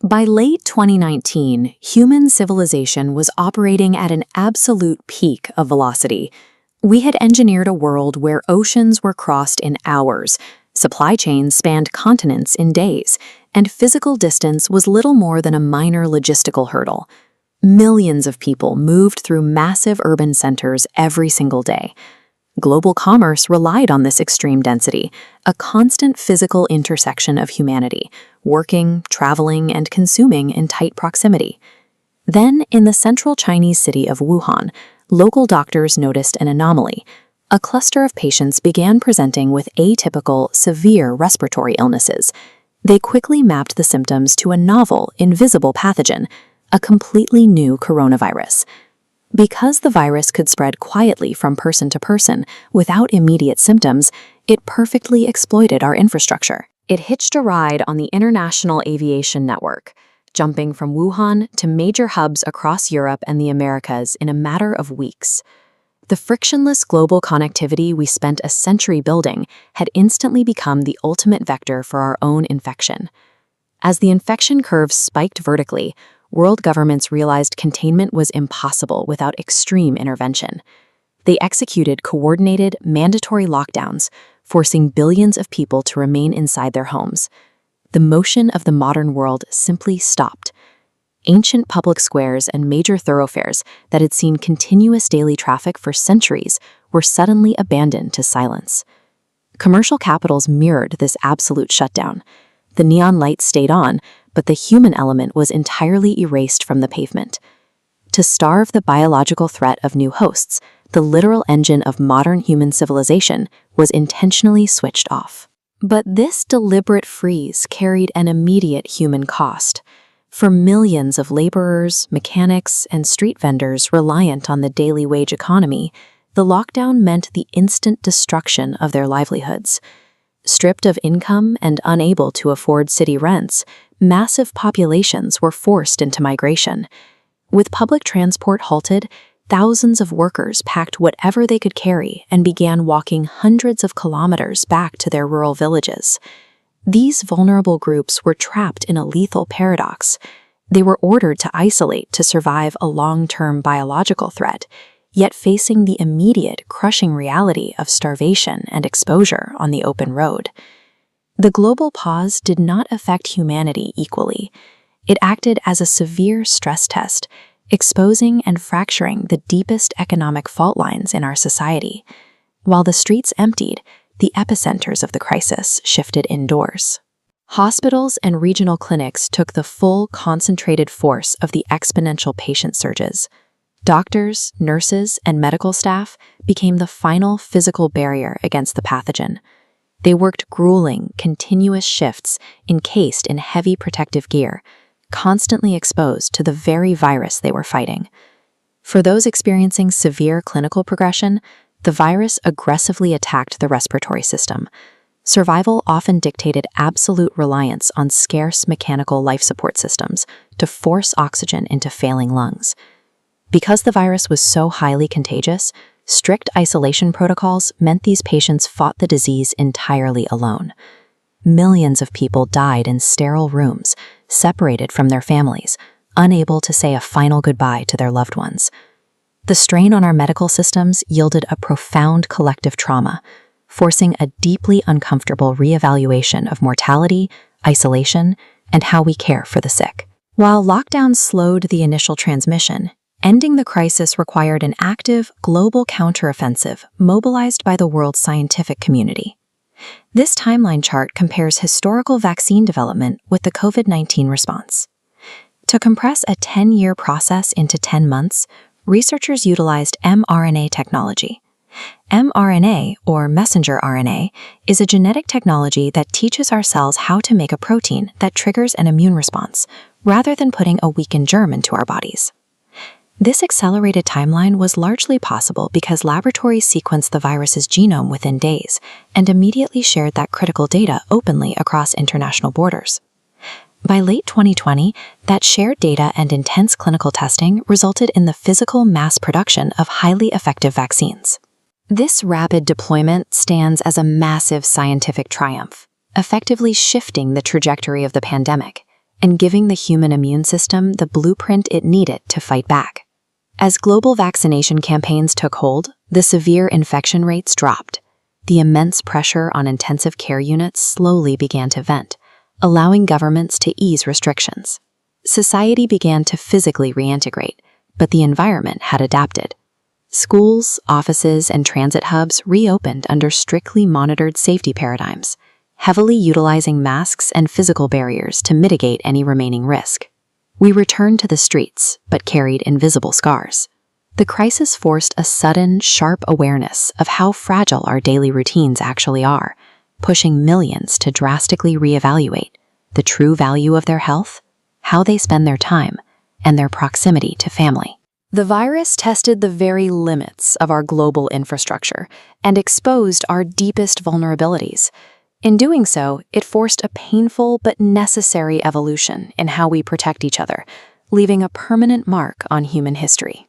By late 2019, human civilization was operating at an absolute peak of velocity. We had engineered a world where oceans were crossed in hours, supply chains spanned continents in days, and physical distance was little more than a minor logistical hurdle. Millions of people moved through massive urban centers every single day. Global commerce relied on this extreme density, a constant physical intersection of humanity, working, traveling, and consuming in tight proximity. Then, in the central Chinese city of Wuhan, local doctors noticed an anomaly. A cluster of patients began presenting with atypical, severe respiratory illnesses. They quickly mapped the symptoms to a novel, invisible pathogen, a completely new coronavirus. Because the virus could spread quietly from person to person without immediate symptoms, it perfectly exploited our infrastructure. It hitched a ride on the international aviation network, jumping from Wuhan to major hubs across Europe and the Americas in a matter of weeks. The frictionless global connectivity we spent a century building had instantly become the ultimate vector for our own infection. As the infection curve spiked vertically, world governments realized containment was impossible without extreme intervention. They executed coordinated, mandatory lockdowns, forcing billions of people to remain inside their homes. The motion of the modern world simply stopped. Ancient public squares and major thoroughfares that had seen continuous daily traffic for centuries were suddenly abandoned to silence. Commercial capitals mirrored this absolute shutdown. The neon lights stayed on, but the human element was entirely erased from the pavement. To starve the biological threat of new hosts, the literal engine of modern human civilization was intentionally switched off. But this deliberate freeze carried an immediate human cost. For millions of laborers, mechanics, and street vendors reliant on the daily wage economy, the lockdown meant the instant destruction of their livelihoods. Stripped of income and unable to afford city rents, massive populations were forced into migration. With public transport halted, thousands of workers packed whatever they could carry and began walking hundreds of kilometers back to their rural villages. These vulnerable groups were trapped in a lethal paradox. They were ordered to isolate to survive a long-term biological threat, yet facing the immediate, crushing reality of starvation and exposure on the open road. The global pause did not affect humanity equally. It acted as a severe stress test, exposing and fracturing the deepest economic fault lines in our society. While the streets emptied, the epicenters of the crisis shifted indoors. Hospitals and regional clinics took the full concentrated force of the exponential patient surges. Doctors, nurses, and medical staff became the final physical barrier against the pathogen. They worked grueling, continuous shifts encased in heavy protective gear, constantly exposed to the very virus they were fighting. For those experiencing severe clinical progression, the virus aggressively attacked the respiratory system. Survival often dictated absolute reliance on scarce mechanical life support systems to force oxygen into failing lungs. Because the virus was so highly contagious, strict isolation protocols meant these patients fought the disease entirely alone. Millions of people died in sterile rooms, separated from their families, unable to say a final goodbye to their loved ones. The strain on our medical systems yielded a profound collective trauma, forcing a deeply uncomfortable reevaluation of mortality, isolation, and how we care for the sick. While lockdowns slowed the initial transmission, ending the crisis required an active, global counteroffensive mobilized by the world's scientific community. This timeline chart compares historical vaccine development with the COVID-19 response. To compress a 10-year process into 10 months, researchers utilized mRNA technology. mRNA, or messenger RNA, is a genetic technology that teaches our cells how to make a protein that triggers an immune response, rather than putting a weakened germ into our bodies. This accelerated timeline was largely possible because laboratories sequenced the virus's genome within days and immediately shared that critical data openly across international borders. By late 2020, that shared data and intense clinical testing resulted in the physical mass production of highly effective vaccines. This rapid deployment stands as a massive scientific triumph, effectively shifting the trajectory of the pandemic. and giving the human immune system the blueprint it needed to fight back. As global vaccination campaigns took hold, the severe infection rates dropped. The immense pressure on intensive care units slowly began to vent, allowing governments to ease restrictions. Society began to physically reintegrate, but the environment had adapted. Schools, offices, and transit hubs reopened under strictly monitored safety paradigms, heavily utilizing masks and physical barriers to mitigate any remaining risk. We returned to the streets, but carried invisible scars. The crisis forced a sudden, sharp awareness of how fragile our daily routines actually are, pushing millions to drastically reevaluate the true value of their health, how they spend their time, and their proximity to family. The virus tested the very limits of our global infrastructure and exposed our deepest vulnerabilities. In doing so, it forced a painful but necessary evolution in how we protect each other, leaving a permanent mark on human history.